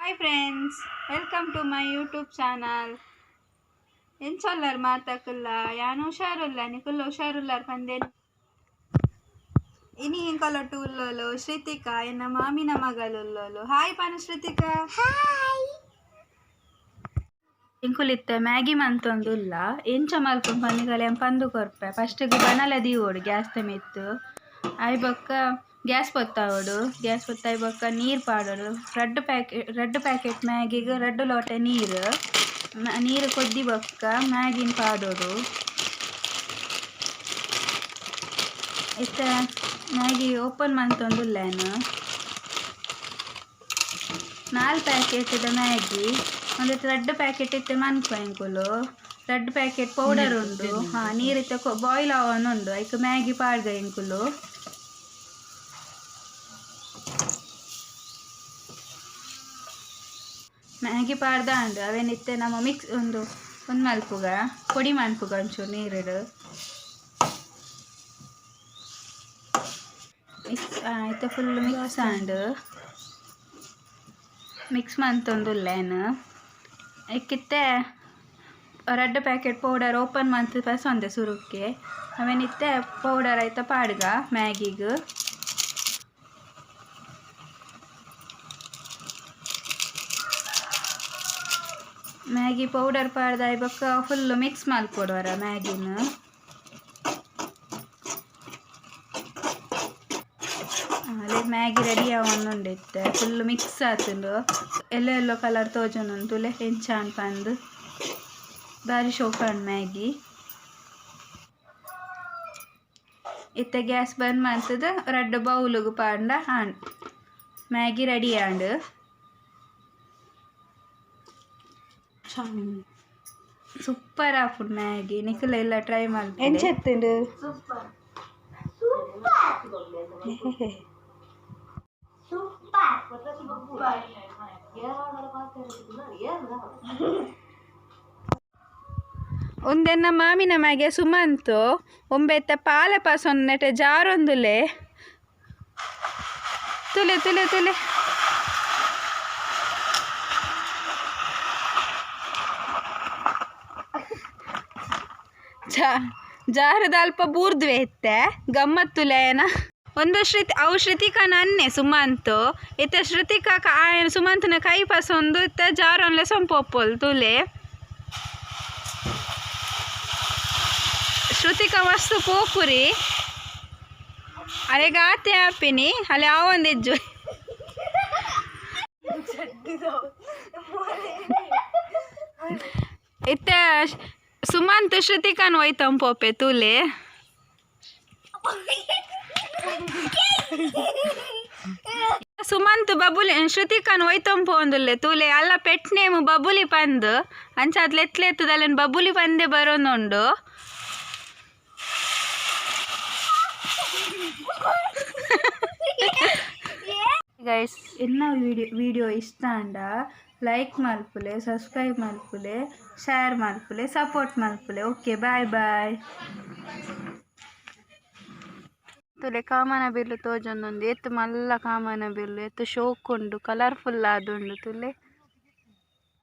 Hi friends, welcome to my YouTube channel. ఏం చల్లారు మాతకుల్లా యాను హుషారుల్లా నీకుల్లో హుషారుల్లారు పందేను ఇని ఇంకొల టూల్లో ಶ್ರುತಿಕ ಎನ್ನ ಮಾಮಿನ ಮಗಲುಲ್ಲೋಲು ಹಾಯ್ ಪನ ಶ್ರುತಿಕ ಹಾಯ್ ಇಂಕುಲಿತ್ತ ಮ್ಯಾಗಿ ಮಂತೊಂದುಲ್ಲ ಎಂಚ ಮಲ್ಪು ಪನ್ನಿಗಲೆ ಪಂದು ಕೊರ್ಪೆ ಫಸ್ಟಿಗೆ ಬನಲ ದೀವೋಡು ಗ್ಯಾಸ್ ತಮಿತ್ತು ಅಯ್ ಬೊಕ್ಕ ಗ್ಯಾಸ್ ಪೊತ್ತಾವಡು ಗ್ಯಾಸ್ ಪೊತ್ತಾಯಿ ಬೊಕ್ಕ ನೀರು ಪಾಡೋಡು ರೆಡ್ ಪ್ಯಾಕೆಟ್ ಮ್ಯಾಗಿಗೆ 2 ಲೋಟ ನೀರು ಕೊದ್ದಿ ಬೊಕ್ಕ ಮ್ಯಾಗಿನ ಪಾಡೋಡು ಇತ್ತ ಮ್ಯಾಗಿ ಓಪನ್ ಮಂತೊಂದುಲ್ಲೇನು 4 ಪ್ಯಾಕೆಟ್ದ ಮ್ಯಾಗಿ ಒಂದು ರೆಡ್ ಪ್ಯಾಕೆಟ್ ಇತ್ತೆ ಮನ್ಪು ಎಂಕುಲು ರೆಡ್ ಪ್ಯಾಕೆಟ್ ಪೌಡರ್ ಉಂಡು ನೀರಿತ್ತ ಬಾಯ್ಲ್ ಆವನುಂಡು ಐಕ್ ಮ್ಯಾಗಿ ಪಾಡ್ಗ ಎಂಕುಲು ಮ್ಯಾಗಿ ಪಾಡ್ದಾಂಡು ಅವೇನಿತ್ತೆ ನಮ್ಮ ಮಿಕ್ಸ್ ಒಂದು ಮಲ್ಪುಗ ಪೊಡಿ ಮನ್ಪುಗ ಒಂಚೂರು ನೀರಿಡು ಮಿಕ್ಸ್ ಆಯ್ತು ಫುಲ್ ಮಿಕ್ಸ್ ಆಂಡು ಮಿಕ್ಸ್ ಮಂತೊಂದುಲ್ಲೇನು ಇಕ್ಕಿತ್ತೆ ರೆಡ್ ಪ್ಯಾಕೆಟ್ ಪೌಡರ್ ಓಪನ್ ಮಂತ್ ಪಸಂದೆ ಸುರುಕ್ಕೆ ಅವೇನಿತ್ತೆ ಪೌಡರ್ ಆಯ್ತ ಪಾಡ್ಗ ಮ್ಯಾಗಿಗೆ ಮ್ಯಾಗಿ ಪೌಡರ್ ಪಾಡ್ದ ಬೊಕ್ಕ ಫುಲ್ ಮಿಕ್ಸ್ ಮಲ್ಪೊಡುವರ ಮ್ಯಾಗಿನ ಅದೇ ಮ್ಯಾಗಿ ರೆಡಿ ಆವೊಂದುಂಡಿತ್ತೆ ಫುಲ್ ಮಿಕ್ಸ್ ಆತುಂಡು ಎಲ್ಲೋ ಕಲರ್ ತೋಜೊಂದುಂತುಲೆ ಎಂಚಾನ್ ಪಂದ್ ಬಾರಿ ಶೋಕಾಣ್ ಮ್ಯಾಗಿ ಇತ್ತೆ ಗ್ಯಾಸ್ ಬಂದ್ ಮಾಡ್ತದ ರೆಡ್ ಬೌಲುಗು ಪಾಂಡ ಆಂಡ್ ಮ್ಯಾಗಿ ರೆಡಿ ಆಂಡ್ ಸೂಪರ್ ಆಪುಂಡು ಮ್ಯಾಗಿ ನಿಖಿಲ ಎಲ್ಲ ಟ್ರೈ ಮಾಡ್ತೀನಿ ಎಂಚೆತ್ತುಂಡು ಸೂಪರ್ ಒಂದೆನ್ನ ಮಾಮಿನ ಮ್ಯಾಗೆ ಸುಮಂತು ಒಂಬೆತ್ತ ಪಾಲೆ ಪಾಸೊಂದೆಟೆ ಜಾರೊಂದುಲೆ ತುಲೆ ತುಲೆ ತುಲೆ ಜಾರದ ಅಲ್ಪ ಬೂರ್ದ್ವೆ ಇತ್ತೆ ಗಮ್ಮತ್ತುಲೇನ ಒಂದು ಶ್ರುತಿಕ ನನ್ನೆ ಸುಮಂತು ಇತ್ತ ಶ್ರುತಿಕ ಸುಮಂತನ ಕೈ ಪಸೊಂದು ಇತ್ತ ಜಾರೊನ್ಲೆ ಸೊಂಪೊಪ್ಪೊಲ್ ತುಲೆ ಶ್ರುತಿಕ ಮಸ್ತು ಪೋಪುರಿ ಅರೆ ಗಾತೆ ಆಪಿನಿ ಅಲ್ಲಿ ಆವೊಂದಿಜ್ಜು ಇತ್ತ ಸುಮಂತ್ ಶ್ರುತಿಕನ್ ಒಯ್ತಂ ಪೋಪೆ ತುಲೆ ಸುಮಂತ್ ಬಬುಲಿ ಶ್ರುತಿಕನ್ ಒಯ್ತಂ ಪೋಂದುಲ್ಲೆ ತುಲೆ ಅಲ್ಲ ಪೆಟ್ ನೇಮ್ ಬಬುಲಿ ಪಂದ್ ಅಂಚಾದ್ಲ ಎತ್ಲೆತ್ತದಲ್ಲನ್ ಬಬುಲಿ ಪಂದೆ ಬರೋನುಂಡು ಗೈಸ್ ಎನ್ನ ವಿಡಿಯೋ ಇಷ್ಟ ಅಂಡ ಲೈಕ್ ಮಲ್ಪುಲೆ ಸಬ್ಸ್ಕ್ರೈಬ್ ಮಲ್ಪುಲೆ ಶೇರ್ ಮಲ್ಪುಲೆ ಸಪೋರ್ಟ್ ಮಲ್ಪುಲೆ ಓಕೆ ಬಾಯ್ ಬಾಯ್ ತುಲೆ ಕಾಮನ ಬಿಲ್ಲು ತೋಜೊಂದುಂಡು ಎತ್ತು ಮಲ್ಲ ಕಾಮನ ಬಿಲ್ಲು ಎತ್ತು ಶೋಕುಂಡು ಕಲರ್ಫುಲ್ ಆದುಂಡು ತುಲೆ